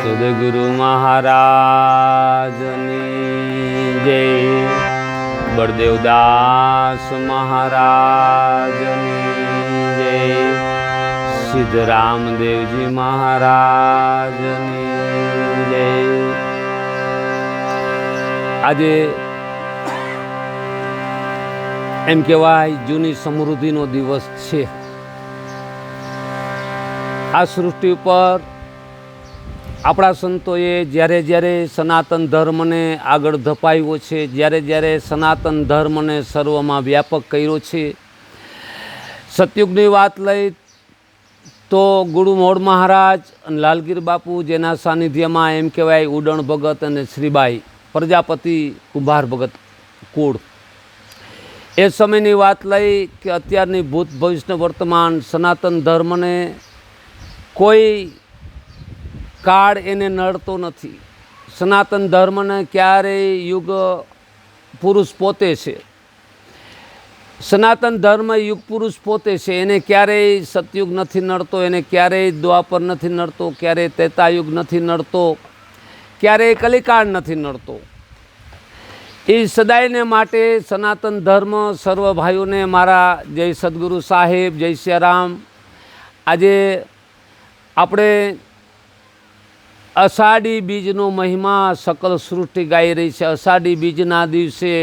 સદગુરુ મહારાજની જય, બળદેવદાસ મહારાજની જય, સિદ્ધરામદેવજી મહારાજની જય. આજે એમ કહેવાય જૂની સમૃદ્ધિનો દિવસ છે. આ સૃષ્ટિ ઉપર આપણા સંતોએ જ્યારે જ્યારે સનાતન ધર્મને આગળ ધપાવ્યો છે, જ્યારે જ્યારે સનાતન ધર્મને સર્વમાં વ્યાપક કર્યો છે, સતયુગની વાત લઈ તો ગુરુ મોડ મહારાજ અને લાલગીર બાપુ જેના સાનિધ્યમાં એમ કહેવાય ઉડણ ભગત અને શ્રીબાઈ પ્રજાપતિ કુંભાર ભગત કુળ, એ સમયની વાત લઈ કે અત્યારની ભૂત ભવિષ્ય વર્તમાન સનાતન ધર્મને કોઈ કાળ એને નડતો નથી. સનાતન ધર્મને ક્યારેય યુગ પુરુષ પોતે છે, સનાતન ધર્મ યુગ પુરુષ પોતે છે. એને ક્યારેય સતયુગ નથી નડતો, એને ક્યારેય દ્વાપર નથી નડતો, ક્યારેય ત્રેતાયુગ નથી નડતો, ક્યારેય કલિકાળ નથી નડતો. એ સદાયને માટે સનાતન ધર્મ સર્વ ભાઈઓને મારા જય સદગુરુ સાહેબ, જય સિયારામ. આજે આપણે અષાઢી બીજનો મહિમા સકલ સૃષ્ટિ ગાઈ રહી છે. અષાઢી બીજના દિવસે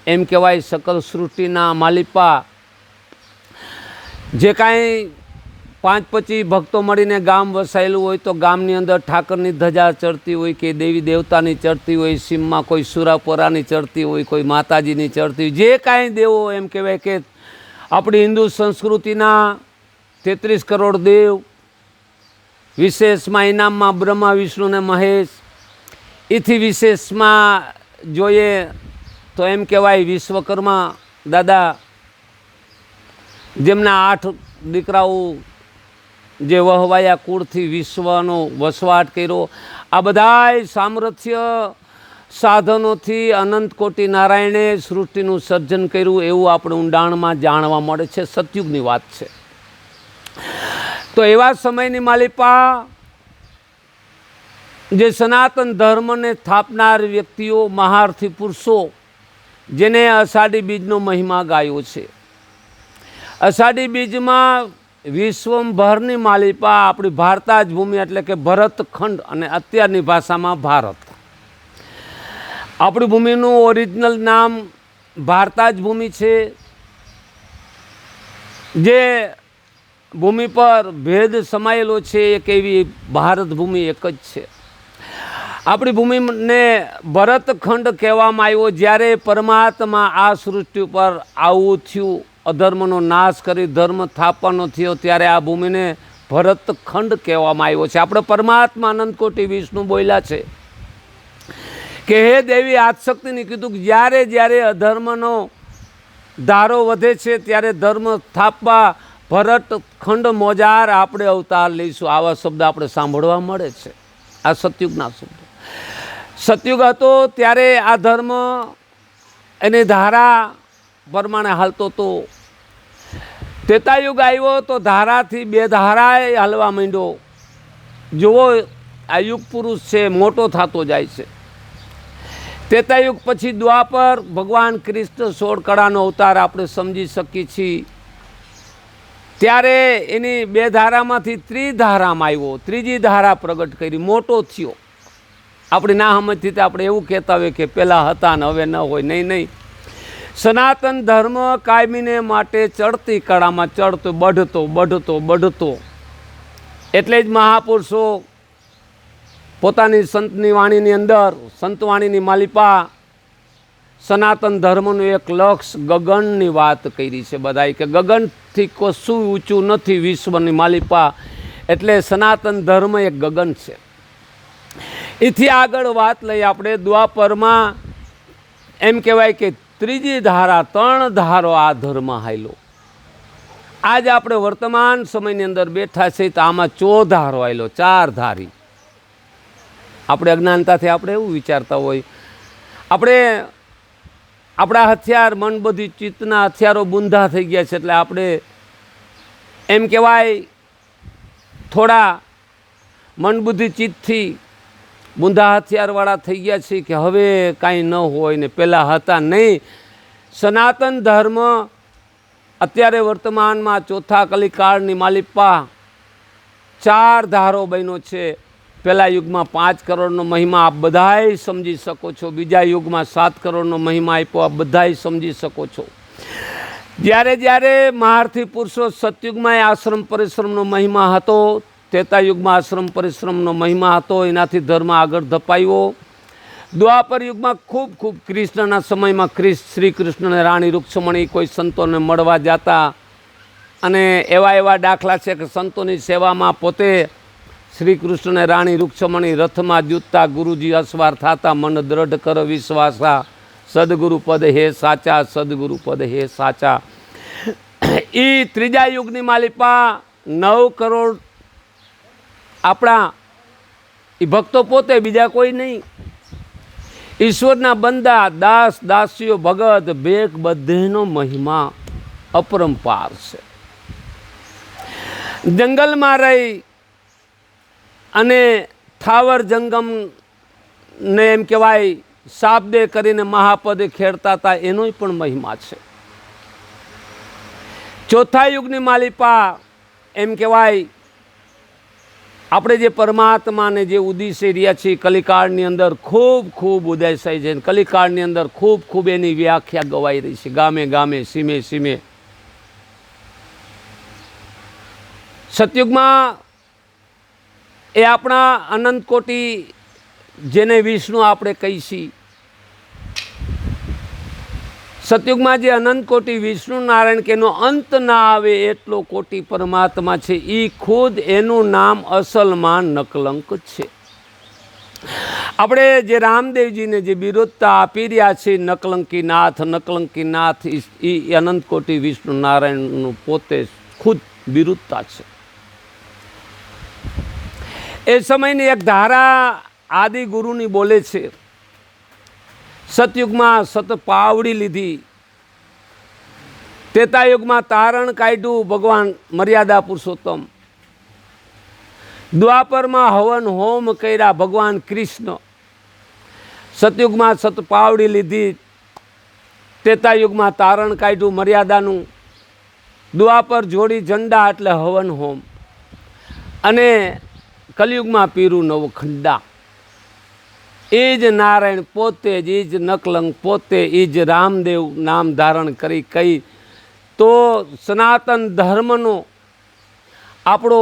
એમ કહેવાય સકલ સૃષ્ટિના માલિપા જે કાંઈ 5-25 ભક્તો મળીને ગામ વસાયેલું હોય તો ગામની અંદર ઠાકરની ધજા ચડતી હોય કે દેવી દેવતાની ચડતી હોય, સીમમાં કોઈ સુરાપોરાની ચડતી હોય, કોઈ માતાજીની ચડતી હોય, જે કાંઈ દેવો એમ કહેવાય કે આપણી હિન્દુ સંસ્કૃતિના 33 કરોડ દેવ, વિશેષમાં ઇનામમાં બ્રહ્મા વિષ્ણુ ને મહેશ, એથી વિશેષમાં જોઈએ તો એમ કહેવાય વિશ્વકર્મા દાદા જેમના 8 દીકરાઓ જે વહવાયા કુળથી વિશ્વનો વસવાટ કર્યો. આ બધાય સામર્થ્ય સાધનોથી અનંત કોટી નારાયણે સૃષ્ટિનું સર્જન કર્યું એવું આપણે ઊંડાણમાં જાણવા મળે છે. સતયુગની વાત છે. તો એવા સમયની માલિપા જે સનાતન ધર્મને સ્થાપનાર વ્યક્તિઓ, મહારથી પુરુષો, જેને અષાઢી બીજનો મહિમા ગાયો છે. અષાઢી બીજમાં વિશ્વભરની માલિપા આપણી ભારતાજ ભૂમિ એટલે કે ભરતખંડ અને અત્યારની ભાષામાં ભારત, આપણી ભૂમિનું ઓરિજિનલ નામ ભારતાજ ભૂમિ છે. જે ભૂમિ પર ભેદ સમાયેલો છે એક એવી ભારત ભૂમિ એક જ છે. આપણી ભૂમિને ભરતખંડ કહેવામાં આવ્યો. જ્યારે પરમાત્મા આ સૃષ્ટિ ઉપર આવું થયું, અધર્મનો નાશ કરી ધર્મ સ્થાપવાનો થયો, ત્યારે આ ભૂમિને ભરતખંડ કહેવામાં આવ્યો છે. આપણે પરમાત્મા અનંત કોટી વિષ્ણુ બોલ્યા છે કે હે દેવી આદશક્તિને કીધું કે જ્યારે જ્યારે અધર્મનો ધારો વધે છે ત્યારે ધર્મ સ્થાપવા ભરતખંડ મોજાર આપણે અવતાર લઈશું. આવા શબ્દ આપણે સાંભળવા મળે છે. આ સતયુગના શબ્દો. સતયુગ હતો ત્યારે આ ધર્મ એની ધારા પ્રમાણે હાલતો હતો. ત્રેતાયુગ આવ્યો તો ધારાથી 2 ધારાએ હાલવા માંડ્યો. જુઓ આ યુગ પુરુષ છે, મોટો થતો જાય છે. ત્રેતાયુગ પછી દ્વાપર, ભગવાન કૃષ્ણ 16 કળાનો અવતાર આપણે સમજી શકીએ છીએ. ત્યારે એની 2 ધારામાંથી ત્રિધારામાં આવ્યો, ત્રીજી ધારા પ્રગટ કરી, મોટો થયો. આપણી ના સમજથી આપણે એવું કહેતા હોય કે પહેલાં હતા ને હવે ન હોય. નહીં નહીં, સનાતન ધર્મ કાયમીને માટે ચડતી કળામાં ચડતો, બઢતો બઢતો બઢતો. એટલે જ મહાપુરુષો પોતાની સંતની વાણીની અંદર, સંતવાણીની માલિપા સનાતન ધર્મનું એક લક્ષ ગગનની વાત કરી છે બધાય કે ગગનથી કશું ઊંચું નથી વિશ્વની માલિપા. એટલે સનાતન ધર્મ એક ગગન છે. એથી આગળ વાત લઈ આપણે દ્વાપરમાં એમ કહેવાય કે ત્રીજી ધારા, 3 ધારો આ ધર્મ હાલ્યો. આજ આપણે વર્તમાન સમયની અંદર બેઠા છે તો આમાં 4 ધારો હાલ્યો, 4 ધારી. આપણે અજ્ઞાનતાથી આપણે એવું વિચારતા હોય, આપણે આપણા હથિયાર મન બધી ચિત્તના હથિયારો બુંધા થઈ ગયા છે એટલે આપણે એમ કહેવાય થોડા મનબુદ્ધિ ચિત્તથી બુંધા હથિયારવાળા થઈ ગયા છે કે હવે કાંઈ ન હોય ને પહેલાં હતા નહીં. સનાતન ધર્મ અત્યારે વર્તમાનમાં ચોથા કલિકાળની માલિપા 4 ધારો બન્યો છે. પહેલા યુગમાં 5 કરોડનો મહિમા આપ બધાય સમજી શકો છો. બીજા યુગમાં 7 કરોડનો મહિમા આપ્યો આપ બધાય સમજી શકો છો. જ્યારે જ્યારે મહારથી પુરુષો સતયુગમાં આશ્રમ પરિશ્રમનો મહિમા હતો, ત્રેતા યુગમાં આશ્રમ પરિશ્રમનો મહિમા હતો, એનાથી ધર્મ આગળ ધપાયો. દ્વાપર યુગમાં ખૂબ કૃષ્ણના સમયમાં શ્રી કૃષ્ણને રાણી રૂક્ષ્મણી કોઈ સંતોને મળવા જતા અને એવા દાખલા છે કે સંતોની સેવામાં પોતે શ્રી કૃષ્ણને રાણી રૂક્ષ્મણી રથમાં જૂતતા ગુરુજી અસવાર થતા મન દ્રઢ કર વિશ્વાસા સદગુરુ પદ હે સાચા સદગુરુ પદ હે સાચા. એ ત્રીજા યુગની માલિપા 9 કરોડ આપણા એ ભક્તો પોતે, બીજા કોઈ નહીં. ઈશ્વરના બંદા દાસ દાસીઓ ભગત ભેખ બધેનો મહિમા અપરંપાર છે. જંગલમાં રહી અને થાવર જંગમ ને એમ કહેવાય શાબ્દે કરીને મહાપદે ખેડતા હતા, એનો પણ મહિમા છે. ચોથા યુગની માલિપા એમ કહેવાય આપણે જે પરમાત્માને જે ઉદિશી રહ્યા છીએ કલિકાળની અંદર ખૂબ ઉદયસાઈ છે. કલિકાળની અંદર ખૂબ એની વ્યાખ્યા ગવાઈ રહી છે, ગામે ગામે સીમે સીમે. સતયુગમાં એ આપણા અનંત કોટી જેને વિષ્ણુ આપણે કહીશી, સતયુગમાં જે અનંત કોટી વિષ્ણુ નારાયણ કે એનો અંત ના આવે એટલો કોટી પરમાત્મા છે. એ ખુદ એનું નામ અસલમાં નકલંક છે. આપણે જે રામદેવજીને જે બિરુદતા આપી રહ્યા છે નકલંકી નાથ એ અનંત કોટી વિષ્ણુ નારાયણનું પોતે ખુદ બિરુદતા છે. એ સમયની એક ધારા આદિ ગુરુની બોલે છે. સતયુગમાં સત પાવડી લીધી, ત્રેતા યુગમાં તારણ કાઢ્યું ભગવાન મર્યાદા પુરુષોત્તમ, દ્વાપરમાં હવન હોમ કર્યા ભગવાન કૃષ્ણ, સતયુગમાં સત પાવડી લીધી, ત્રેતા યુગમાં તારણ કાઢ્યું મર્યાદાનું, દ્વાપર જોડી ઝંડા એટલે હવન હોમ, અને કલયુગમાં પીરું નવખંડા. એ જ નારાયણ પોતે જ, એ જ નકલંક પોતે, એ જ રામદેવ નામ ધારણ કરી કઈ તો સનાતન ધર્મનો આપણો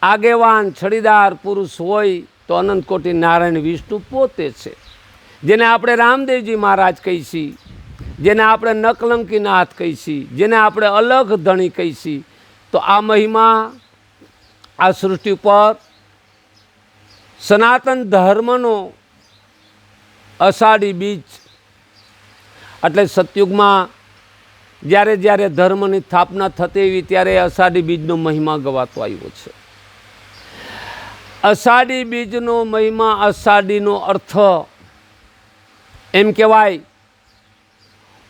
આગેવાન છડીદાર પુરુષ હોય તો અનંત કોટી નારાયણ વિષ્ણુ પોતે છે. જેને આપણે રામદેવજી મહારાજ કહીશી, જેને આપણે નકલંકીનાથ કહીશી, જેને આપણે અલગ ધણી કહીશી, તો આ મહિમા આ સૃષ્ટિ પર સનાતન ધર્મનો અષાઢી બીજ એટલે સતયુગમાં જ્યારે ધર્મની સ્થાપના થતી એવી ત્યારે અષાઢી બીજનો મહિમા ગવાતો આવ્યો છે. અષાઢી બીજનો મહિમા, અષાઢીનો અર્થ એમ કહેવાય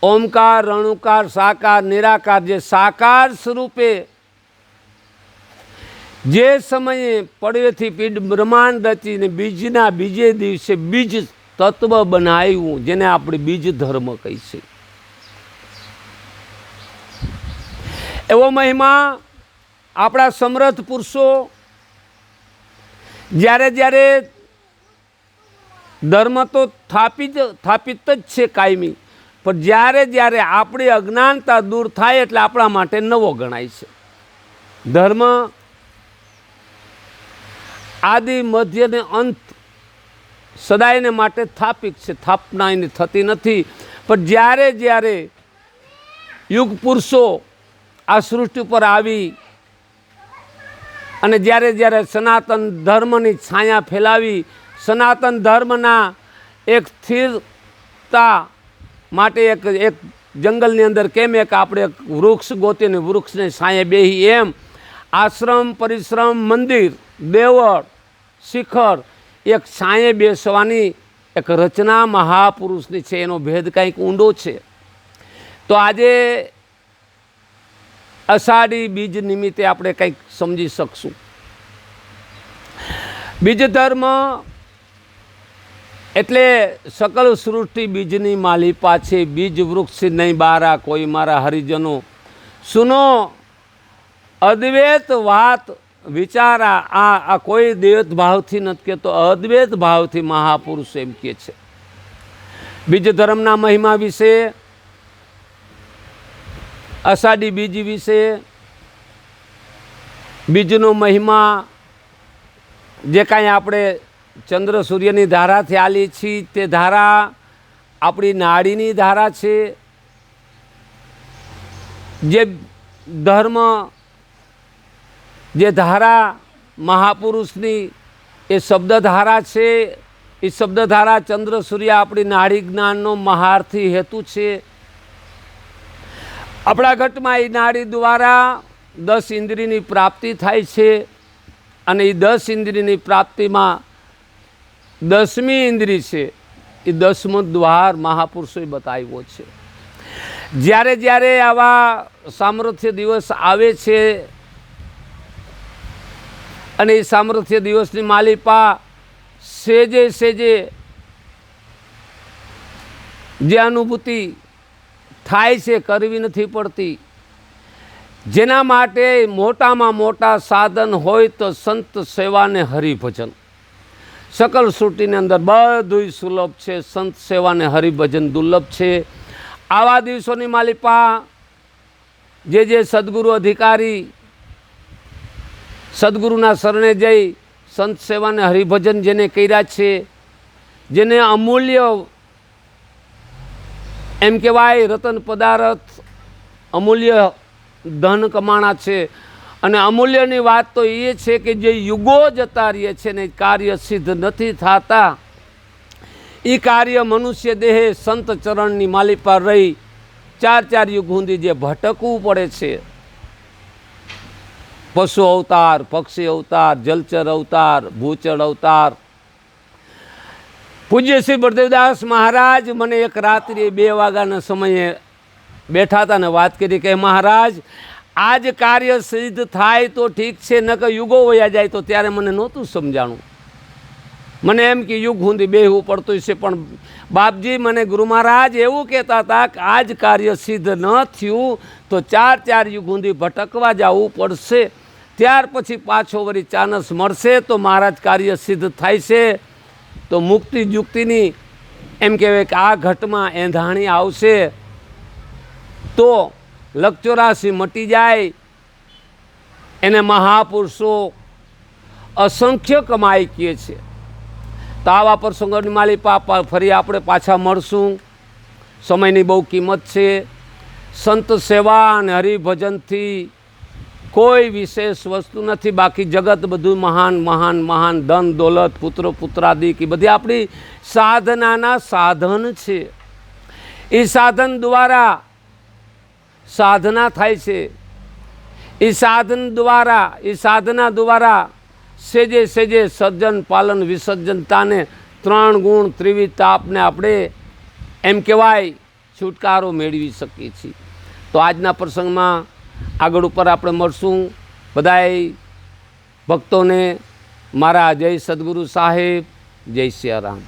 ઓમકાર રણુકાર સાકાર નિરાકાર. જે સાકાર સ્વરૂપે જે સમયે પડવેથી પીડ બ્રહ્માંડ રચીને બીજના બીજે દિવસે બીજ તત્વ બનાવ્યું, જેને આપણે બીજ ધર્મ કહીએ. એવો મહિમા આપણા સમર્થ પુરુષો જ્યારે ધર્મ તો સ્થાપિત જ છે કાયમી, પણ જ્યારે આપણી અજ્ઞાનતા દૂર થાય એટલે આપણા માટે નવો ગણાય છે. ધર્મ આદિ મધ્ય ને અંત સદાયને માટે સ્થાપિત છે, સ્થાપના એની થતી નથી. પણ જ્યારે યુગ પુરુષો આ સૃષ્ટિ પર આવી અને જ્યારે સનાતન ધર્મની છાયા ફેલાવી, સનાતન ધર્મના એક સ્થિરતા માટે એક જંગલની અંદર કેમ એક આપણે એક વૃક્ષ ગોતીને વૃક્ષને છાંયે બેહી, એમ આશ્રમ પરિશ્રમ મંદિર દેવળ શિખર એક છાંયે બેસવાની એક રચના મહાપુરુષની છે. એનો ભેદ કંઈક ઊંડો છે. તો આજે અષાઢી બીજ નિમિત્તે આપણે કંઈક સમજી શકશું. બીજ ધર્મ એટલે સકલ સૃષ્ટિ બીજની માલિપા છે, બીજ વૃક્ષ નહીં બારા કોઈ મારા હરિજનો, સુનો અદ્વૈત વાત વિચારા. આ કોઈ દ્વૈત ભાવથી નથી કહેતો, અદ્વૈત ભાવથી મહાપુરુષ એમ કહે છે. બીજ ધર્મના મહિમા વિશે, અષાઢી બીજ વિશે, બીજનો મહિમા, જે કાંઈ આપણે ચંદ્ર સૂર્યની ધારાથી આલી છીએ તે ધારા આપણી નાડીની ધારા છે. જે ધર્મ, જે ધારા મહાપુરુષની એ શબ્દધારા છે, એ શબ્દધારા ચંદ્ર સૂર્ય આપણી નાડી જ્ઞાનનો મહાર્થી હેતુ છે. આપણા ઘટમાં એ નાડી દ્વારા 10 ઇન્દ્રિયની પ્રાપ્તિ થાય છે અને એ 10 ઇન્દ્રિયની પ્રાપ્તિમાં 10મી ઇન્દ્રિય છે એ 10મો દ્વાર મહાપુરુષોએ બતાવ્યો છે. જ્યારે જ્યારે આવા સામર્થ્ય દિવસ આવે છે અને એ સામર્થ્ય દિવસની માલિપા સેજે સેજે જે અનુભૂતિ થાય છે કરવી નથી પડતી. જેના માટે મોટામાં મોટા સાધન હોય તો સંત સેવા ને હરિભજન. સકલ સૃષ્ટિની અંદર બધું સુલભ છે, સંત સેવા ને હરિભજન દુર્લભ છે. આવા દિવસોની માલિપા જે સદગુરુ અધિકારી સદગુરુના શરણે જઈ સંત સેવા ને હરિભજન જેને કર્યા છે, જેને અમૂલ્ય એમ કહેવાય રતન પદાર્થ, અમૂલ્ય ધન કમાણા છે. અને અમૂલ્યની વાત તો એ છે કે જે યુગો જતા રહે છે ને કાર્ય સિદ્ધ નથી થતા, એ કાર્ય મનુષ્ય દેહે સંત ચરણની માલિપા રહી 4 યુગ સુધી જે ભટકવું પડે છે, પશુ અવતાર, પક્ષી અવતાર, જલચર અવતાર, ભૂચર અવતાર. પૂજ્ય શ્રી બળદેવદાસ મહારાજ મને એક રાત્રિએ 2 વાગ્યાના સમયે બેઠા હતા ને વાત કરી કે મહારાજ આજ કાર્ય સિદ્ધ થાય તો ઠીક છે, ન કે યુગો વયા જાય તો. ત્યારે મને નહોતું સમજાણું. મને એમ કે યુગ સુધી બેહવું પડતું છે, પણ બાપજી મને ગુરુ મહારાજ એવું કહેતા હતા કે આજ કાર્ય સિદ્ધ ન થયું તો 4 યુગ સુધી ભટકવા જવું પડશે. ત્યાર પછી પાછો વળી ચાનસ મળશે તો મહારાજ કાર્ય સિદ્ધ થાય છે. તો મુક્તિ યુક્તિની એમ કહેવાય કે આ ઘટમાં એંધાણી આવશે તો 84 મટી જાય. એને મહાપુરુષો અસંખ્ય કમાઈ કહે છે. તો આવા પ્રસંગોની માલિપા ફરી આપણે પાછા મળશું. સમયની બહુ કિંમત છે. સંત સેવા અને હરિભજનથી કોઈ વિશેષ વસ્તુ નથી. બાકી જગત બધું મહાન મહાન મહાન, ધન દોલત પુત્ર પુત્રાદિ કે બધી આપણી સાધનાના સાધન છે. એ સાધન દ્વારા સાધના થાય છે. એ સાધના દ્વારા સેજે સેજે સર્જન પાલન વિસર્જનતાને 3 ગુણ ત્રિવિધતા આપને આપણે એમ કહેવાય છુટકારો મેળવી શકીએ છીએ. તો આજના પ્રસંગમાં આગળ ઉપર આપણે મળશું. બધાય ભક્તોને મારા જય સદગુરુ સાહેબ, જય સિયારામ.